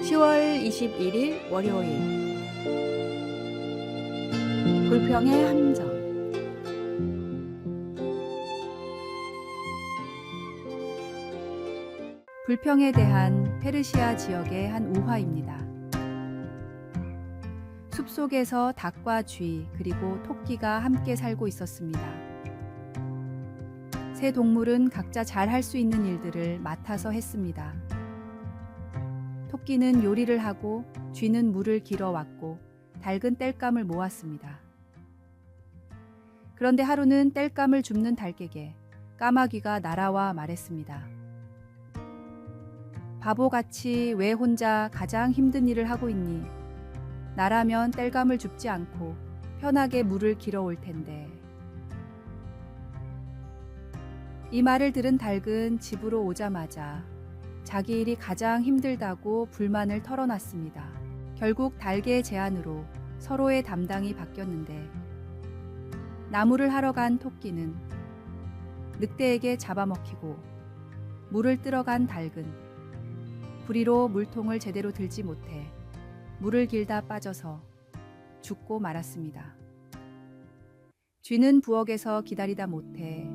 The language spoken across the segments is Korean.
10월 21일 월요일. 불평의 함정. 불평에 대한 페르시아 지역의 한 우화입니다. 숲속에서 닭과 쥐 그리고 토끼가 함께 살고 있었습니다. 세 동물은 각자 잘 할 수 있는 일들을 맡아서 했습니다. 토끼는 요리를 하고 쥐는 물을 길어왔고 닭은 땔감을 모았습니다. 그런데 하루는 땔감을 줍는 닭에게 까마귀가 날아와 말했습니다. 바보같이 왜 혼자 가장 힘든 일을 하고 있니? 나라면 땔감을 줍지 않고 편하게 물을 길어올 텐데. 이 말을 들은 닭은 집으로 오자마자 자기 일이 가장 힘들다고 불만을 털어놨습니다. 결국 닭의 제안으로 서로의 담당이 바뀌었는데 나무를 하러 간 토끼는 늑대에게 잡아먹히고 물을 뜨러 간 닭은 부리로 물통을 제대로 들지 못해 물을 길다 빠져서 죽고 말았습니다. 쥐는 부엌에서 기다리다 못해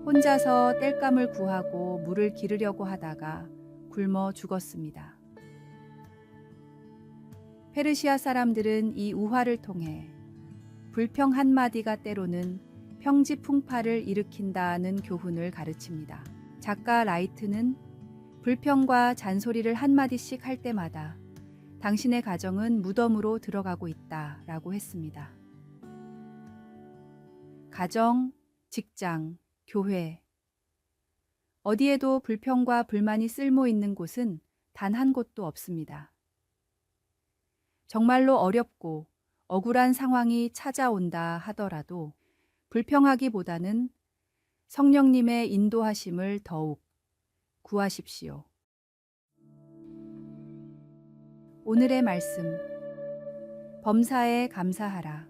혼자서 땔감을 구하고 물을 기르려고 하다가 굶어 죽었습니다. 페르시아 사람들은 이 우화를 통해 불평 한마디가 때로는 평지풍파를 일으킨다는 교훈을 가르칩니다. 작가 라이트는 불평과 잔소리를 한마디씩 할 때마다 당신의 가정은 무덤으로 들어가고 있다라고 했습니다. 가정, 직장, 교회, 어디에도 불평과 불만이 쓸모 있는 곳은 단 한 곳도 없습니다. 정말로 어렵고 억울한 상황이 찾아온다 하더라도 불평하기보다는 성령님의 인도하심을 더욱 구하십시오. 오늘의 말씀. 범사에 감사하라.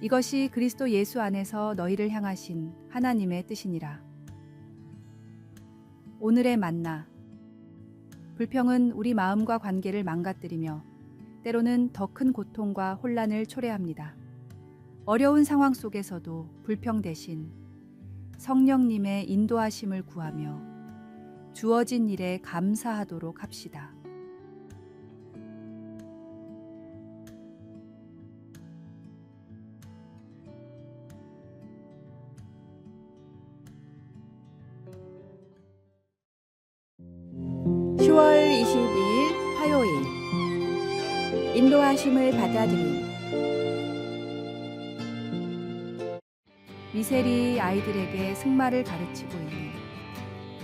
이것이 그리스도 예수 안에서 너희를 향하신 하나님의 뜻이니라. 오늘의 만나. 불평은 우리 마음과 관계를 망가뜨리며 때로는 더 큰 고통과 혼란을 초래합니다. 어려운 상황 속에서도 불평 대신 성령님의 인도하심을 구하며 주어진 일에 감사하도록 합시다. (10월 22일) 화요일. 인도하심을 받아들임. 미셀이 아이들에게 승마를 가르치고 있는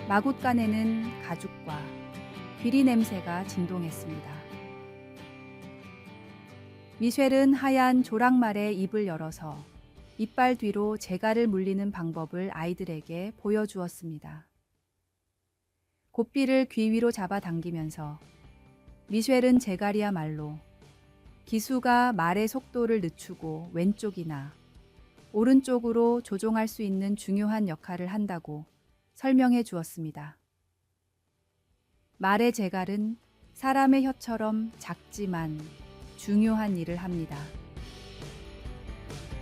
마굿간에는 가죽과 귀리 냄새가 진동했습니다. 미셸은 하얀 조랑말의 입을 열어서 이빨 뒤로 재갈을 물리는 방법을 아이들에게 보여주었습니다. 고삐를 귀 위로 잡아당기면서 미셸은 재갈이야말로 기수가 말의 속도를 늦추고 왼쪽이나 오른쪽으로 조종할 수 있는 중요한 역할을 한다고 설명해 주었습니다. 말의 재갈은 사람의 혀처럼 작지만 중요한 일을 합니다.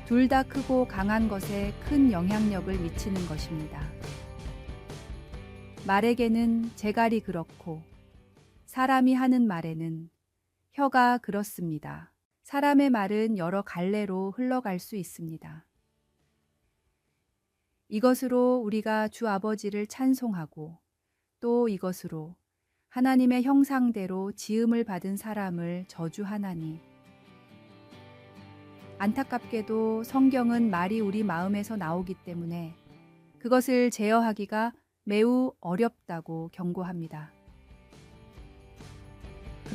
둘 다 크고 강한 것에 큰 영향력을 미치는 것입니다. 말에게는 재갈이 그렇고 사람이 하는 말에는 혀가 그렇습니다. 사람의 말은 여러 갈래로 흘러갈 수 있습니다. 이것으로 우리가 주 아버지를 찬송하고 또 이것으로 하나님의 형상대로 지음을 받은 사람을 저주하나니. 안타깝게도 성경은 말이 우리 마음에서 나오기 때문에 그것을 제어하기가 매우 어렵다고 경고합니다.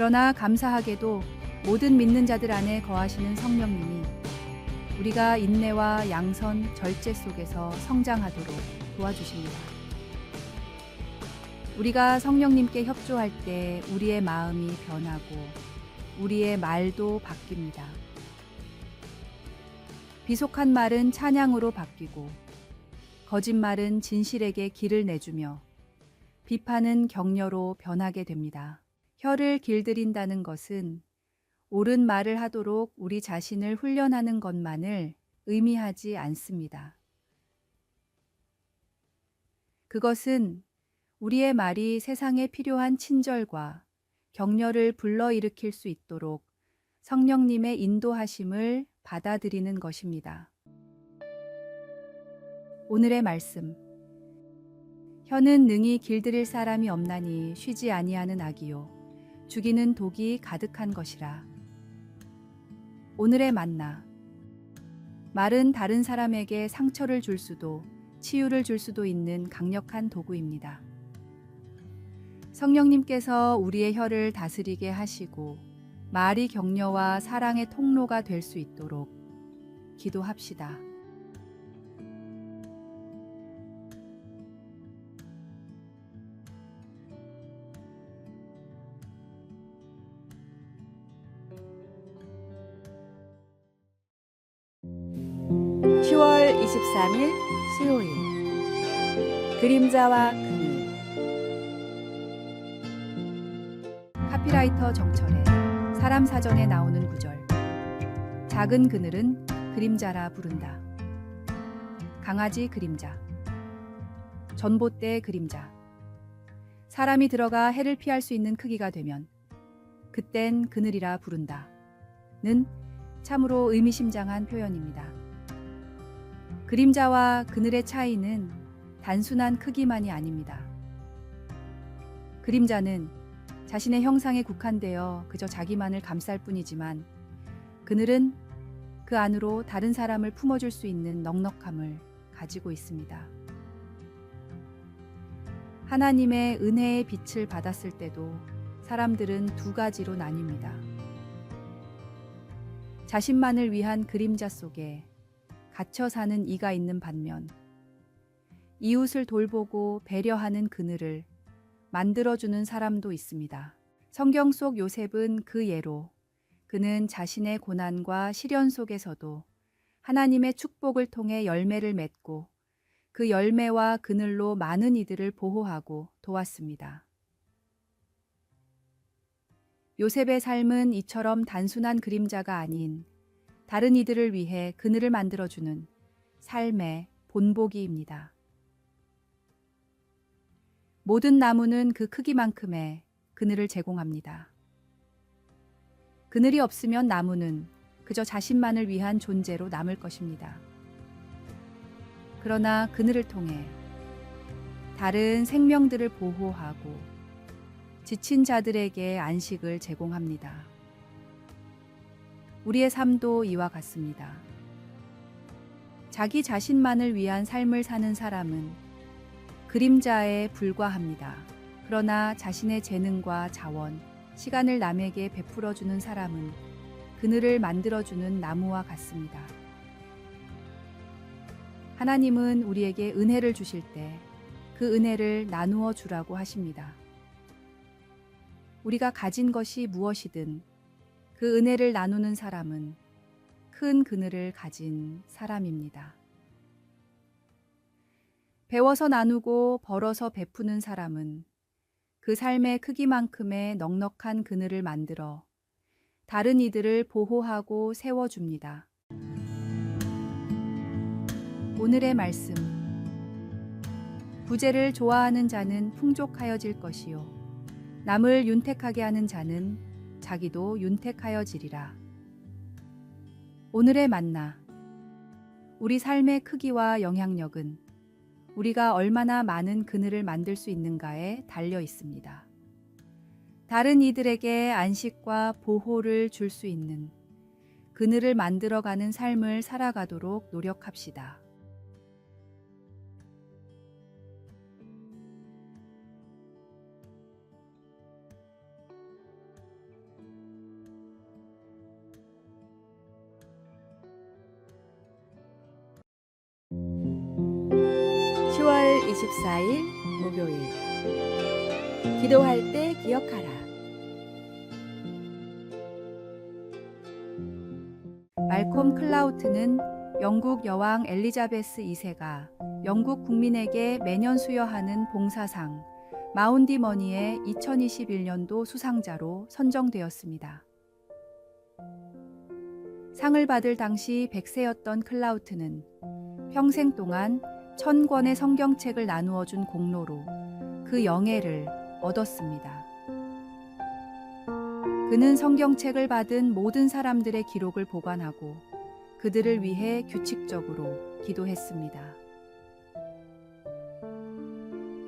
그러나 감사하게도 모든 믿는 자들 안에 거하시는 성령님이 우리가 인내와 양선, 절제 속에서 성장하도록 도와주십니다. 우리가 성령님께 협조할 때 우리의 마음이 변하고 우리의 말도 바뀝니다. 비속한 말은 찬양으로 바뀌고 거짓말은 진실에게 길을 내주며 비판은 격려로 변하게 됩니다. 혀를 길들인다는 것은 옳은 말을 하도록 우리 자신을 훈련하는 것만을 의미하지 않습니다. 그것은 우리의 말이 세상에 필요한 친절과 격려를 불러일으킬 수 있도록 성령님의 인도하심을 받아들이는 것입니다. 오늘의 말씀. 혀는 능히 길들일 사람이 없나니 쉬지 아니하는 악이요 죽이는 독이 가득한 것이라. 오늘의 만나. 말은 다른 사람에게 상처를 줄 수도 치유를 줄 수도 있는 강력한 도구입니다. 성령님께서 우리의 혀를 다스리게 하시고 말이 격려와 사랑의 통로가 될 수 있도록 기도합시다. (10월 23일) 수요일. 그림자와 그늘. 카피라이터 정철의 사람 사전에 나오는 구절. 작은 그늘은 그림자라 부른다. 강아지 그림자, 전봇대 그림자. 사람이 들어가 해를 피할 수 있는 크기가 되면 그땐 그늘이라 부른다. 는 참으로 의미심장한 표현입니다. 그림자와 그늘의 차이는 단순한 크기만이 아닙니다. 그림자는 자신의 형상에 국한되어 그저 자기만을 감쌀 뿐이지만 그늘은 그 안으로 다른 사람을 품어줄 수 있는 넉넉함을 가지고 있습니다. 하나님의 은혜의 빛을 받았을 때도 사람들은 두 가지로 나뉩니다. 자신만을 위한 그림자 속에 갇혀 사는 이가 있는 반면 이웃을 돌보고 배려하는 그늘을 만들어주는 사람도 있습니다. 성경 속 요셉은 그 예로 그는 자신의 고난과 시련 속에서도 하나님의 축복을 통해 열매를 맺고 그 열매와 그늘로 많은 이들을 보호하고 도왔습니다. 요셉의 삶은 이처럼 단순한 그림자가 아닌 다른 이들을 위해 그늘을 만들어주는 삶의 본보기입니다. 모든 나무는 그 크기만큼의 그늘을 제공합니다. 그늘이 없으면 나무는 그저 자신만을 위한 존재로 남을 것입니다. 그러나 그늘을 통해 다른 생명들을 보호하고 지친 자들에게 안식을 제공합니다. 우리의 삶도 이와 같습니다. 자기 자신만을 위한 삶을 사는 사람은 그림자에 불과합니다. 그러나 자신의 재능과 자원, 시간을 남에게 베풀어주는 사람은 그늘을 만들어주는 나무와 같습니다. 하나님은 우리에게 은혜를 주실 때 그 은혜를 나누어 주라고 하십니다. 우리가 가진 것이 무엇이든 그 은혜를 나누는 사람은 큰 그늘을 가진 사람입니다. 배워서 나누고 벌어서 베푸는 사람은 그 삶의 크기만큼의 넉넉한 그늘을 만들어 다른 이들을 보호하고 세워줍니다. 오늘의 말씀. 부재를 좋아하는 자는 풍족하여질 것이요 남을 윤택하게 하는 자는 자기도 윤택하여지리라. 오늘의 만나. 우리 삶의 크기와 영향력은 우리가 얼마나 많은 그늘을 만들 수 있는가에 달려 있습니다. 다른 이들에게 안식과 보호를 줄 수 있는 그늘을 만들어가는 삶을 살아가도록 노력합시다. 24일 목요일 기도할 때 기억하라. 말콤 클라우트는 영국 여왕 엘리자베스 2세가 영국 국민에게 매년 수여하는 봉사상 마운디머니의 2021년도 수상자로 선정되었습니다. 상을 받을 당시 100세였던 클라우트는 평생 동안 1000권의 성경책을 나누어 준 공로로 그 영예를 얻었습니다. 그는 성경책을 받은 모든 사람들의 기록을 보관하고 그들을 위해 규칙적으로 기도했습니다.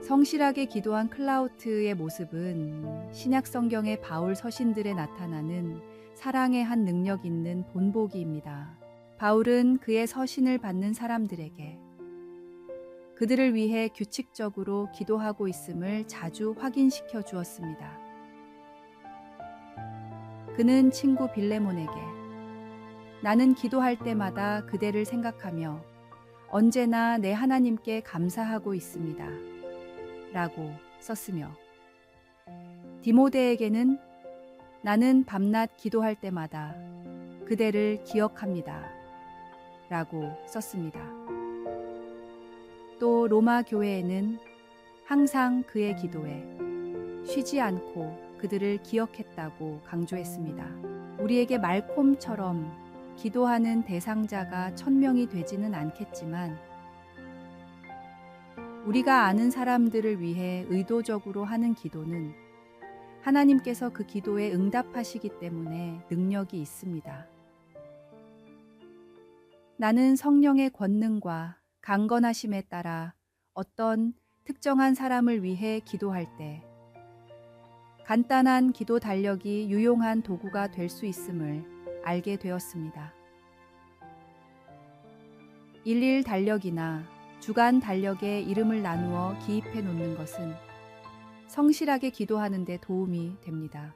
성실하게 기도한 클라우트의 모습은 신약 성경의 바울 서신들에 나타나는 사랑의 한 능력 있는 본보기입니다. 바울은 그의 서신을 받는 사람들에게 그들을 위해 규칙적으로 기도하고 있음을 자주 확인시켜 주었습니다. 그는 친구 빌레몬에게 나는 기도할 때마다 그대를 생각하며 언제나 내 하나님께 감사하고 있습니다. 라고 썼으며 디모데에게는 나는 밤낮 기도할 때마다 그대를 기억합니다. 라고 썼습니다. 또 로마 교회에는 항상 그의 기도에 쉬지 않고 그들을 기억했다고 강조했습니다. 우리에게 말콤처럼 기도하는 대상자가 1000명이 되지는 않겠지만 우리가 아는 사람들을 위해 의도적으로 하는 기도는 하나님께서 그 기도에 응답하시기 때문에 능력이 있습니다. 나는 성령의 권능과 강건하심에 따라 어떤 특정한 사람을 위해 기도할 때 간단한 기도 달력이 유용한 도구가 될 수 있음을 알게 되었습니다. 일일 달력이나 주간 달력에 이름을 나누어 기입해 놓는 것은 성실하게 기도하는 데 도움이 됩니다.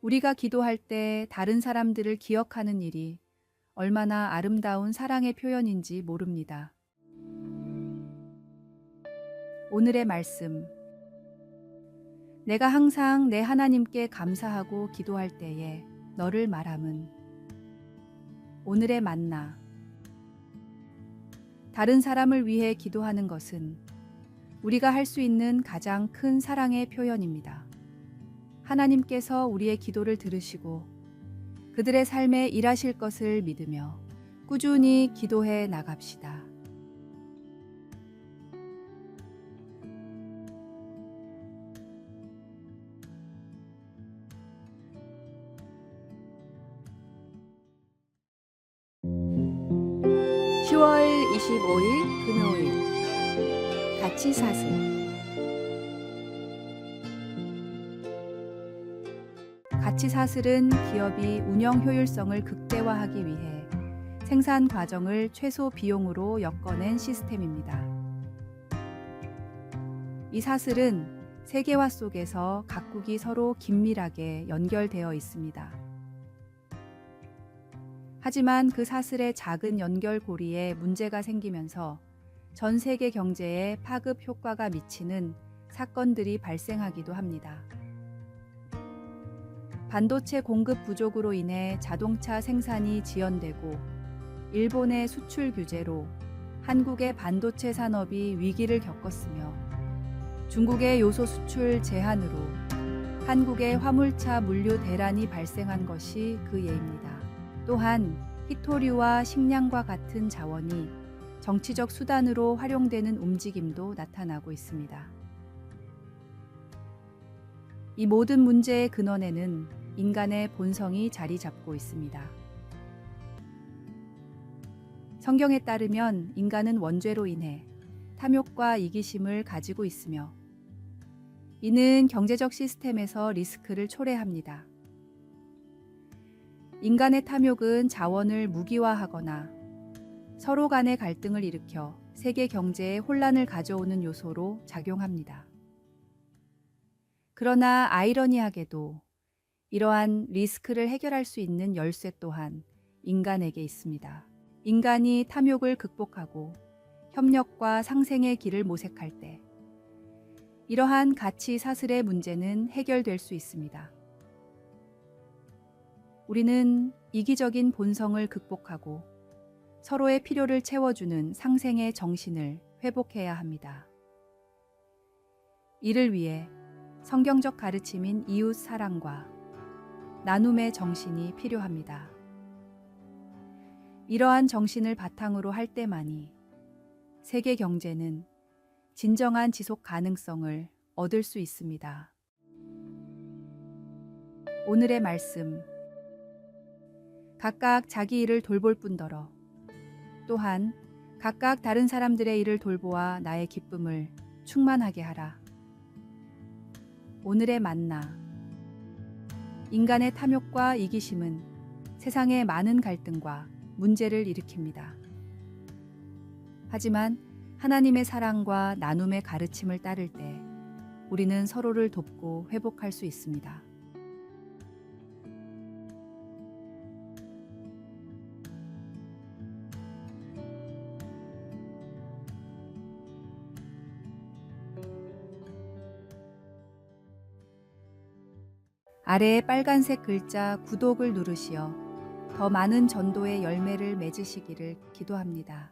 우리가 기도할 때 다른 사람들을 기억하는 일이 얼마나 아름다운 사랑의 표현인지 모릅니다. 오늘의 말씀. 내가 항상 내 하나님께 감사하고 기도할 때에 너를 말함은 오늘의 만나. 다른 사람을 위해 기도하는 것은 우리가 할 수 있는 가장 큰 사랑의 표현입니다. 하나님께서 우리의 기도를 들으시고 그들의 삶에 일하실 것을 믿으며 꾸준히 기도해 나갑시다. (10월 25일) 금요일 가치 사슬. 가치 사슬은 기업이 운영 효율성을 극대화하기 위해 생산 과정을 최소 비용으로 엮어낸 시스템입니다. 이 사슬은 세계화 속에서 각국이 서로 긴밀하게 연결되어 있습니다. 하지만 그 사슬의 작은 연결고리에 문제가 생기면서 전 세계 경제에 파급 효과가 미치는 사건들이 발생하기도 합니다. 반도체 공급 부족으로 인해 자동차 생산이 지연되고 일본의 수출 규제로 한국의 반도체 산업이 위기를 겪었으며 중국의 요소 수출 제한으로 한국의 화물차 물류 대란이 발생한 것이 그 예입니다. 또한 히토류와 식량과 같은 자원이 정치적 수단으로 활용되는 움직임도 나타나고 있습니다. 이 모든 문제의 근원에는 인간의 본성이 자리 잡고 있습니다. 성경에 따르면 인간은 원죄로 인해 탐욕과 이기심을 가지고 있으며 이는 경제적 시스템에서 리스크를 초래합니다. 인간의 탐욕은 자원을 무기화하거나 서로 간의 갈등을 일으켜 세계 경제에 혼란을 가져오는 요소로 작용합니다. 그러나 아이러니하게도 이러한 리스크를 해결할 수 있는 열쇠 또한 인간에게 있습니다. 인간이 탐욕을 극복하고 협력과 상생의 길을 모색할 때 이러한 가치 사슬의 문제는 해결될 수 있습니다. 우리는 이기적인 본성을 극복하고 서로의 필요를 채워주는 상생의 정신을 회복해야 합니다. 이를 위해 성경적 가르침인 이웃 사랑과 나눔의 정신이 필요합니다. 이러한 정신을 바탕으로 할 때만이 세계 경제는 진정한 지속 가능성을 얻을 수 있습니다. 오늘의 말씀. 각각 자기 일을 돌볼 뿐더러 또한 각각 다른 사람들의 일을 돌보아 나의 기쁨을 충만하게 하라. 오늘의 만나. 인간의 탐욕과 이기심은 세상의 많은 갈등과 문제를 일으킵니다. 하지만 하나님의 사랑과 나눔의 가르침을 따를 때 우리는 서로를 돕고 회복할 수 있습니다. 아래의 빨간색 글자 구독을 누르시어 더 많은 전도의 열매를 맺으시기를 기도합니다.